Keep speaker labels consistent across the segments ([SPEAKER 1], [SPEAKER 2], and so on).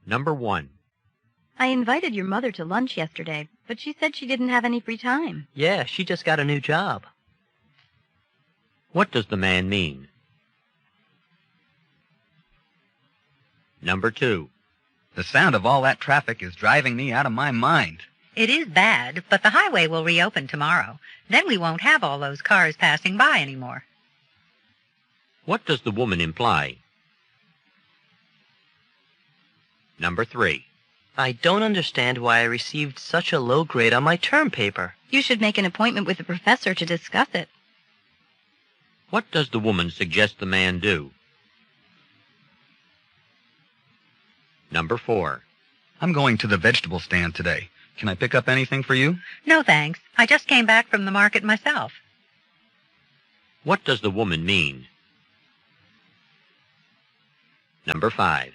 [SPEAKER 1] Number 1.
[SPEAKER 2] I invited your mother to lunch yesterday, but she said she didn't have any free time.
[SPEAKER 3] Yeah, she just got a new job.
[SPEAKER 1] What does the man mean? Number 2.
[SPEAKER 4] The sound of all that traffic is driving me out of my mind.
[SPEAKER 5] It is bad, but the highway will reopen tomorrow. Then we won't have all those cars passing by anymore.
[SPEAKER 1] What does the woman imply? Number 3.
[SPEAKER 3] I don't understand why I received such a low grade on my term paper.
[SPEAKER 2] You should make an appointment with the professor to discuss it.
[SPEAKER 1] What does the woman suggest the man do? Number 4.
[SPEAKER 4] I'm going to the vegetable stand today. Can I pick up anything for you?
[SPEAKER 5] No, thanks. I just came back from the market myself.
[SPEAKER 1] What does the woman mean? Number 5.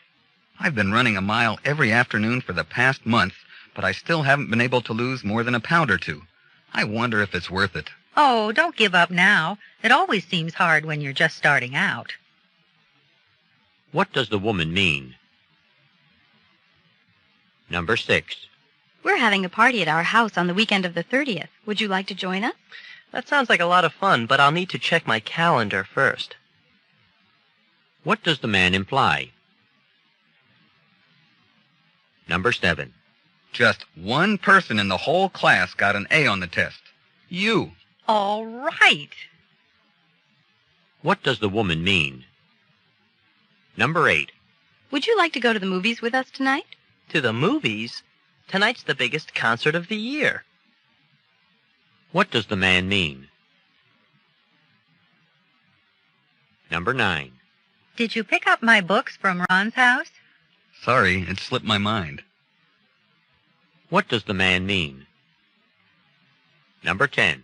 [SPEAKER 4] I've been running a mile every afternoon for the past month, but I still haven't been able to lose more than a pound or two. I wonder if it's worth it.
[SPEAKER 5] Oh, don't give up now. It always seems hard when you're just starting out.
[SPEAKER 1] What does the woman mean? Number 6.
[SPEAKER 2] We're having a party at our house on the weekend of the 30th. Would you like to join us?
[SPEAKER 3] That sounds like a lot of fun, but I'll need to check my calendar first.
[SPEAKER 1] What does the man imply? Number 7.
[SPEAKER 4] Just one person in the whole class got an A on the test. You.
[SPEAKER 5] All right.
[SPEAKER 1] What does the woman mean? Number 8.
[SPEAKER 2] Would you like to go to the movies with us tonight?
[SPEAKER 3] To the movies? Tonight's the biggest concert of the year.
[SPEAKER 1] What does the man mean? Number 9.
[SPEAKER 5] Did you pick up my books from Ron's house?
[SPEAKER 4] Sorry, it slipped my mind.
[SPEAKER 1] What does the man mean? Number 10.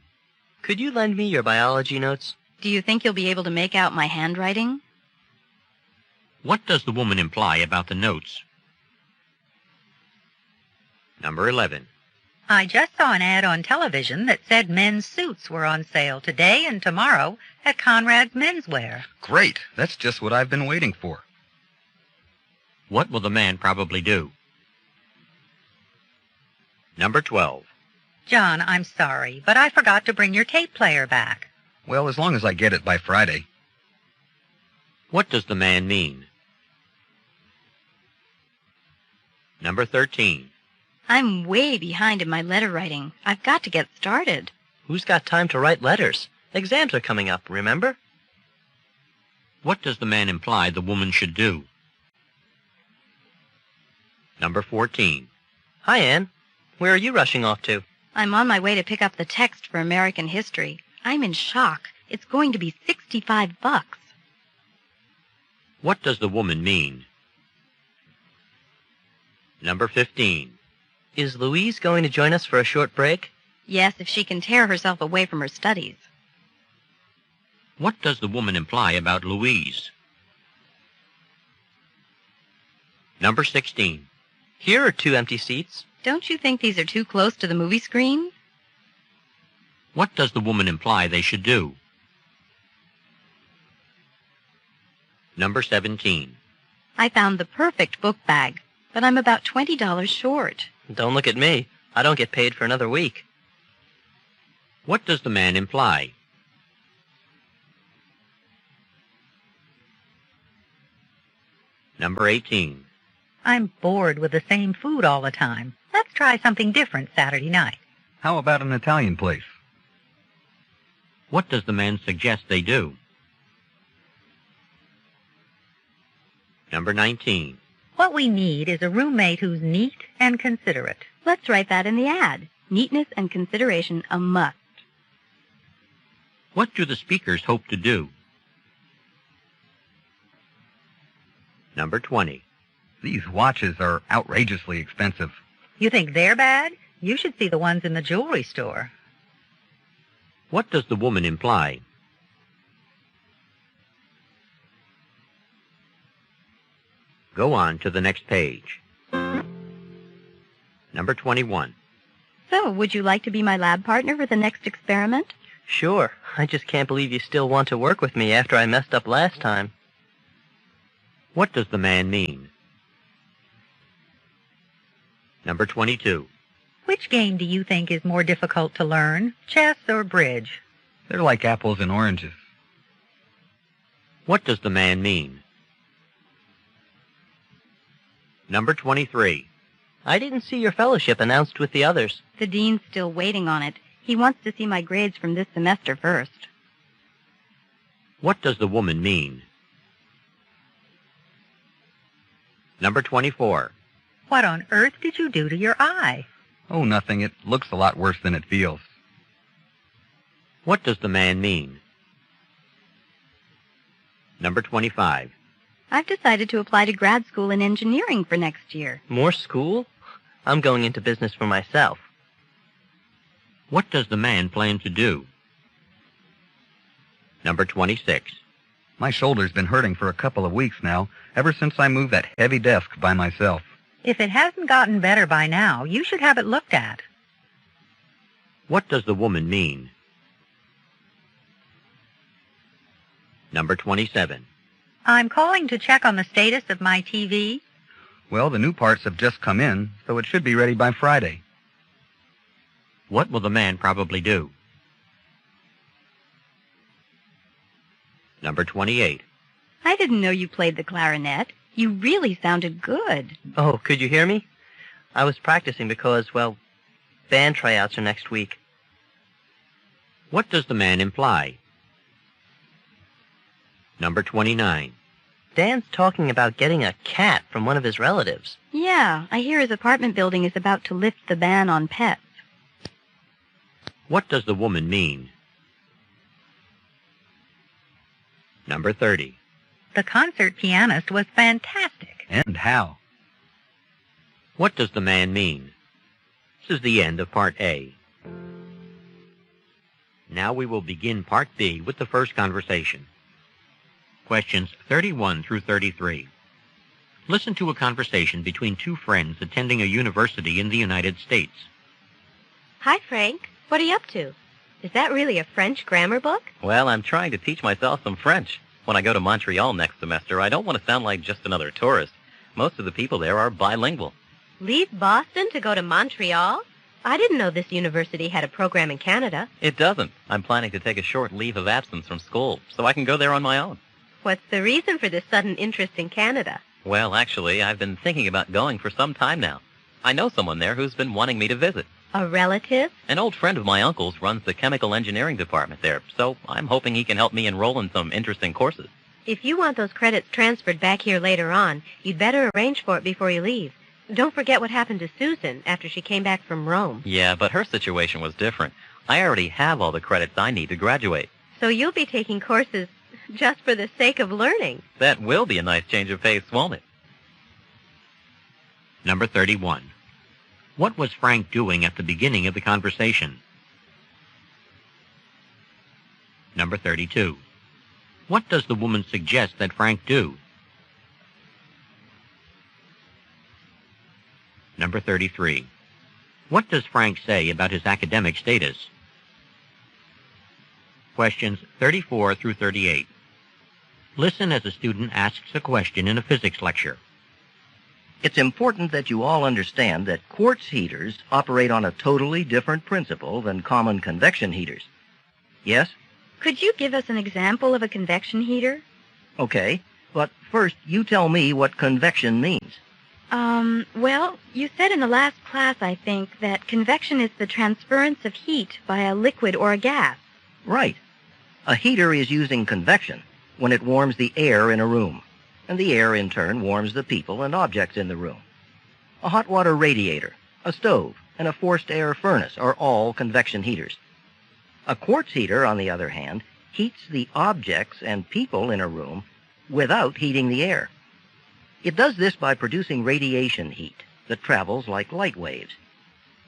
[SPEAKER 3] Could you lend me your biology notes?
[SPEAKER 2] Do you think you'll be able to make out my handwriting?
[SPEAKER 1] What does the woman imply about the notes? Number 11.
[SPEAKER 5] I just saw an ad on television that said men's suits were on sale today and tomorrow at Conrad's Menswear.
[SPEAKER 4] Great. That's just what I've been waiting for.
[SPEAKER 1] What will the man probably do? Number 12.
[SPEAKER 5] John, I'm sorry, but I forgot to bring your tape player back.
[SPEAKER 4] Well, as long as I get it by Friday.
[SPEAKER 1] What does the man mean? Number 13.
[SPEAKER 2] I'm way behind in my letter writing. I've got to get started.
[SPEAKER 3] Who's got time to write letters? Exams are coming up, remember?
[SPEAKER 1] What does the man imply the woman should do? Number 14.
[SPEAKER 3] Hi, Anne. Where are you rushing off to?
[SPEAKER 2] I'm on my way to pick up the text for American history. I'm in shock. It's going to be $65.
[SPEAKER 1] What does the woman mean? Number 15.
[SPEAKER 3] Is Louise going to join us for a short break?
[SPEAKER 2] Yes, if she can tear herself away from her studies.
[SPEAKER 1] What does the woman imply about Louise? Number 16.
[SPEAKER 3] Here are 2 empty seats.
[SPEAKER 2] Don't you think these are too close to the movie screen?
[SPEAKER 1] What does the woman imply they should do? Number 17.
[SPEAKER 2] I found the perfect book bag, but I'm about $20 short.
[SPEAKER 3] Don't look at me. I don't get paid for another week.
[SPEAKER 1] What does the man imply? Number 18.
[SPEAKER 5] I'm bored with the same food all the time. Let's try something different Saturday night.
[SPEAKER 4] How about an Italian place?
[SPEAKER 1] What does the man suggest they do? Number 19.
[SPEAKER 5] What we need is a roommate who's neat and considerate.
[SPEAKER 2] Let's write that in the ad. Neatness and consideration a must.
[SPEAKER 1] What do the speakers hope to do? Number 20.
[SPEAKER 4] These watches are outrageously expensive.
[SPEAKER 5] You think they're bad? You should see the ones in the jewelry store.
[SPEAKER 1] What does the woman imply? Go on to the next page. Number 21.
[SPEAKER 2] So, would you like to be my lab partner for the next experiment?
[SPEAKER 3] Sure. I just can't believe you still want to work with me after I messed up last time.
[SPEAKER 1] What does the man mean? Number 22.
[SPEAKER 5] Which game do you think is more difficult to learn, chess or bridge?
[SPEAKER 4] They're like apples and oranges.
[SPEAKER 1] What does the man mean? Number 23.
[SPEAKER 3] I didn't see your fellowship announced with the others.
[SPEAKER 2] The dean's still waiting on it. He wants to see my grades from this semester first.
[SPEAKER 1] What does the woman mean? Number 24.
[SPEAKER 5] What on earth did you do to your eye?
[SPEAKER 4] Oh, nothing. It looks a lot worse than it feels.
[SPEAKER 1] What does the man mean? Number 25.
[SPEAKER 2] I've decided to apply to grad school in engineering for next year.
[SPEAKER 3] More school? I'm going into business for myself.
[SPEAKER 1] What does the man plan to do? Number 26.
[SPEAKER 4] My shoulder's been hurting for a couple of weeks now, ever since I moved that heavy desk by myself.
[SPEAKER 5] If it hasn't gotten better by now, you should have it looked at.
[SPEAKER 1] What does the woman mean? Number 27.
[SPEAKER 5] I'm calling to check on the status of my TV.
[SPEAKER 4] Well, the new parts have just come in, so it should be ready by Friday.
[SPEAKER 1] What will the man probably do? Number 28.
[SPEAKER 2] I didn't know you played the clarinet. You really sounded good.
[SPEAKER 3] Oh, could you hear me? I was practicing because, well, band tryouts are next week.
[SPEAKER 1] What does the man imply? Number 29.
[SPEAKER 3] Dan's talking about getting a cat from one of his relatives.
[SPEAKER 2] Yeah, I hear his apartment building is about to lift the ban on pets.
[SPEAKER 1] What does the woman mean? Number 30.
[SPEAKER 5] The concert pianist was fantastic.
[SPEAKER 4] And how?
[SPEAKER 1] What does the man mean? This is the end of Part A. Now we will begin Part B with the first conversation. Questions 31 through 33. Listen to a conversation between two friends attending a university in the United States.
[SPEAKER 2] Hi, Frank. What are you up to? Is that really a French grammar book?
[SPEAKER 6] Well, I'm trying to teach myself some French. When I go to Montreal next semester, I don't want to sound like just another tourist. Most of the people there are bilingual.
[SPEAKER 7] Leave Boston to go to Montreal? I didn't know this university had a program in Canada.
[SPEAKER 6] It doesn't. I'm planning to take a short leave of absence from school, so I can go there on my own.
[SPEAKER 7] What's the reason for this sudden interest in Canada?
[SPEAKER 6] Well, actually, I've been thinking about going for some time now. I know someone there who's been wanting me to visit.
[SPEAKER 7] A relative?
[SPEAKER 6] An old friend of my uncle's runs the chemical engineering department there, so I'm hoping he can help me enroll in some interesting courses.
[SPEAKER 7] If you want those credits transferred back here later on, you'd better arrange for it before you leave. Don't forget what happened to Susan after she came back from Rome.
[SPEAKER 6] Yeah, but her situation was different. I already have all the credits I need to graduate.
[SPEAKER 7] So you'll be taking courses just for the sake of learning.
[SPEAKER 6] That will be a nice change of pace, won't it?
[SPEAKER 1] Number 31. What was Frank doing at the beginning of the conversation? Number 32. What does the woman suggest that Frank do? Number 33. What does Frank say about his academic status? Questions 34 through 38. Listen as a student asks a question in a physics lecture.
[SPEAKER 8] It's important that you all understand that quartz heaters operate on a totally different principle than common convection heaters. Yes?
[SPEAKER 2] Could you give us an example of a convection heater?
[SPEAKER 8] Okay, but first you tell me what convection means.
[SPEAKER 2] Well, you said in the last class, I think, that convection is the transference of heat by a liquid or a gas.
[SPEAKER 8] Right. A heater is using convection when it warms the air in a room, and the air in turn warms the people and objects in the room. A hot water radiator, a stove, and a forced air furnace are all convection heaters. A quartz heater, on the other hand, heats the objects and people in a room without heating the air. It does this by producing radiation heat that travels like light waves.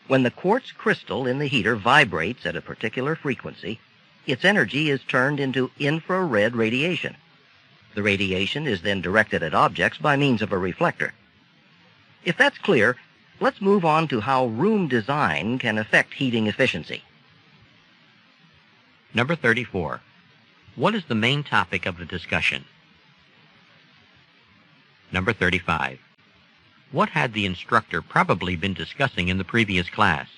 [SPEAKER 8] When the quartz crystal in the heater vibrates at a particular frequency, its energy is turned into infrared radiation. The radiation is then directed at objects by means of a reflector. If that's clear, let's move on to how room design can affect heating efficiency.
[SPEAKER 1] Number 34. What is the main topic of the discussion? Number 35. What had the instructor probably been discussing in the previous class?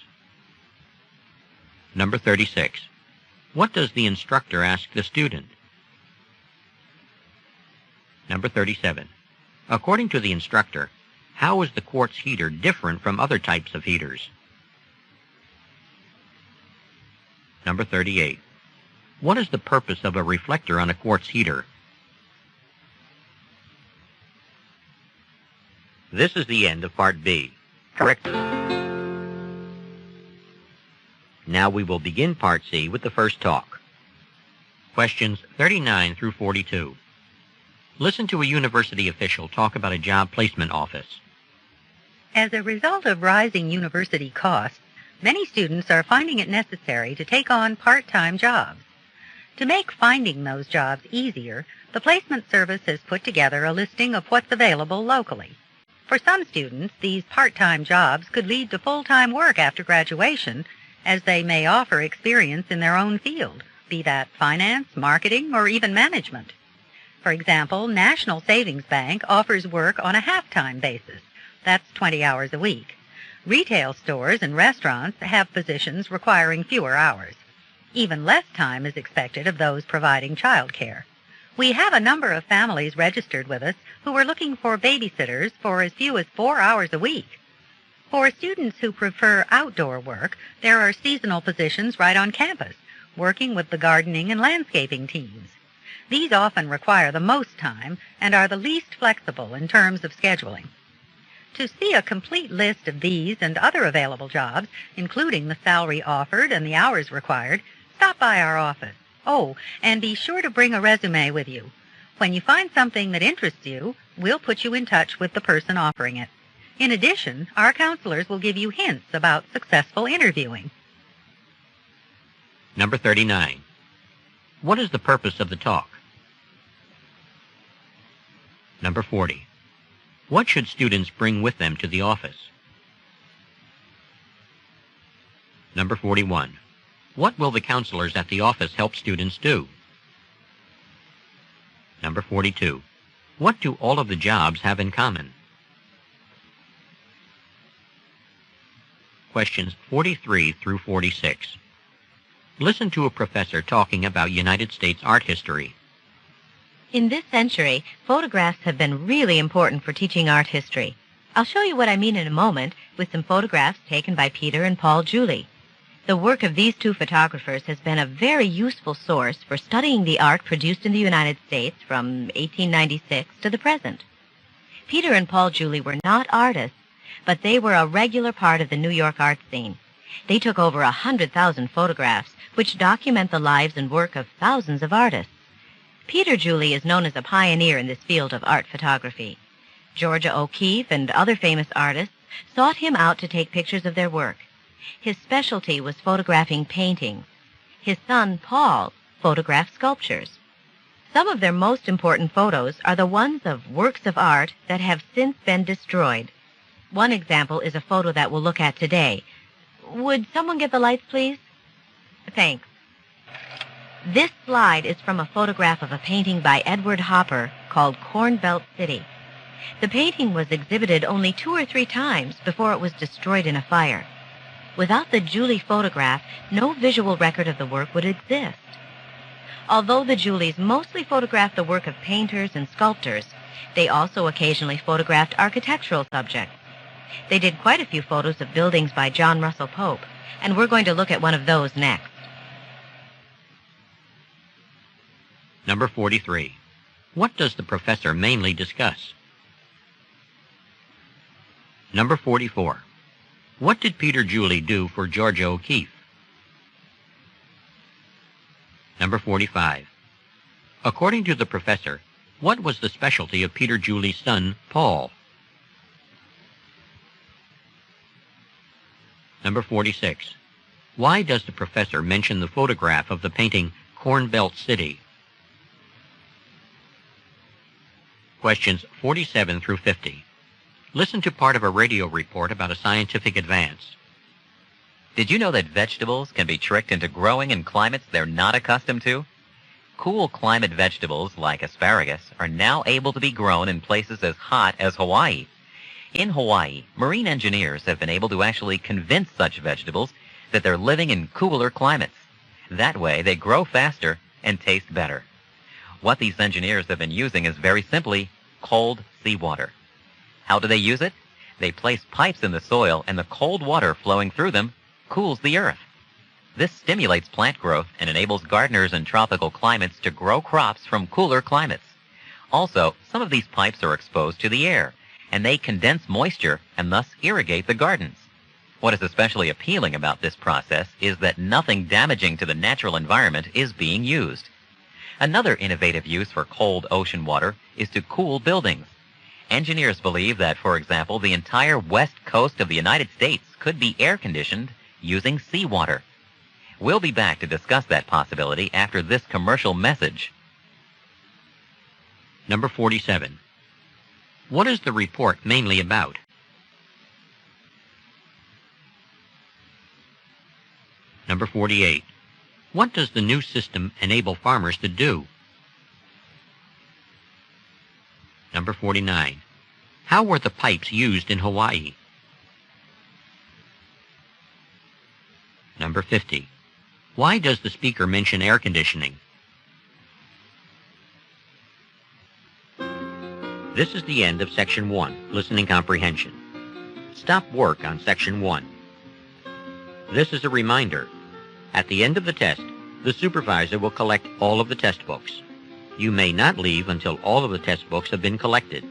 [SPEAKER 1] Number 36. What does the instructor ask the student? Number 37. According to the instructor, how is the quartz heater different from other types of heaters? Number 38. What is the purpose of a reflector on a quartz heater? This is the end of Part B. Correct. Now we will begin Part C with the first talk. Questions 39 through 42. Listen to a university official talk about a job placement office.
[SPEAKER 5] As a result of rising university costs, many students are finding it necessary to take on part-time jobs. To make finding those jobs easier, the Placement Service has put together a listing of what's available locally. For some students, these part-time jobs could lead to full-time work after graduation, as they may offer experience in their own field, be that finance, marketing, or even management. For example, National Savings Bank offers work on a half-time basis. That's 20 hours a week. Retail stores and restaurants have positions requiring fewer hours. Even less time is expected of those providing child care. We have a number of families registered with us who are looking for babysitters for as few as 4 hours a week. For students who prefer outdoor work, there are seasonal positions right on campus, working with the gardening and landscaping teams. These often require the most time and are the least flexible in terms of scheduling. To see a complete list of these and other available jobs, including the salary offered and the hours required, stop by our office. Oh, and be sure to bring a resume with you. When you find something that interests you, we'll put you in touch with the person offering it. In addition, our counselors will give you hints about successful interviewing.
[SPEAKER 1] Number 39. What is the purpose of the talk? Number 40. What should students bring with them to the office? Number 41. What will the counselors at the office help students do? Number 42. What do all of the jobs have in common? Questions 43 through 46. Listen to a professor talking about United States art history.
[SPEAKER 7] In this century, photographs have been really important for teaching art history. I'll show you what I mean in a moment with some photographs taken by Peter and Paul Julie. The work of these two photographers has been a very useful source for studying the art produced in the United States from 1896 to the present. Peter and Paul Julie were not artists, but they were a regular part of the New York art scene. They took over 100,000 photographs, which document the lives and work of thousands of artists. Peter Julie is known as a pioneer in this field of art photography. Georgia O'Keeffe and other famous artists sought him out to take pictures of their work. His specialty was photographing paintings. His son, Paul, photographed sculptures. Some of their most important photos are the ones of works of art that have since been destroyed. One example is a photo that we'll look at today. Would someone get the lights, please? Thanks. This slide is from a photograph of a painting by Edward Hopper called Corn Belt City. The painting was exhibited only 2 or 3 times before it was destroyed in a fire. Without the Julie photograph, no visual record of the work would exist. Although the Julies mostly photographed the work of painters and sculptors, they also occasionally photographed architectural subjects. They did quite a few photos of buildings by John Russell Pope, and we're going to look at one of those next.
[SPEAKER 1] Number 43. What does the professor mainly discuss? Number 44. What did Peter Julie do for Georgia O'Keeffe? Number 45. According to the professor, what was the specialty of Peter Julie's son, Paul? Number 46. Why does the professor mention the photograph of the painting Corn Belt City? Questions 47 through 50. Listen to part of a radio report about a scientific advance.
[SPEAKER 6] Did you know that vegetables can be tricked into growing in climates they're not accustomed to? Cool climate vegetables like asparagus are now able to be grown in places as hot as Hawaii. In Hawaii, marine engineers have been able to actually convince such vegetables that they're living in cooler climates. That way, they grow faster and taste better. What these engineers have been using is very simply cold seawater. How do they use it? They place pipes in the soil, and the cold water flowing through them cools the earth. This stimulates plant growth and enables gardeners in tropical climates to grow crops from cooler climates. Also, some of these pipes are exposed to the air, and they condense moisture and thus irrigate the gardens. What is especially appealing about this process is that nothing damaging to the natural environment is being used. Another innovative use for cold ocean water is to cool buildings. Engineers believe that, for example, the entire west coast of the United States could be air-conditioned using seawater. We'll be back to discuss that possibility after this commercial message.
[SPEAKER 1] Number 47. What is the report mainly about? Number 48. What does the new system enable farmers to do? Number 49. How were the pipes used in Hawaii? Number 50. Why does the speaker mention air conditioning? This is the end of Section 1, Listening Comprehension. Stop work on Section 1. This is a reminder. At the end of the test, the supervisor will collect all of the test books. You may not leave until all of the test books have been collected.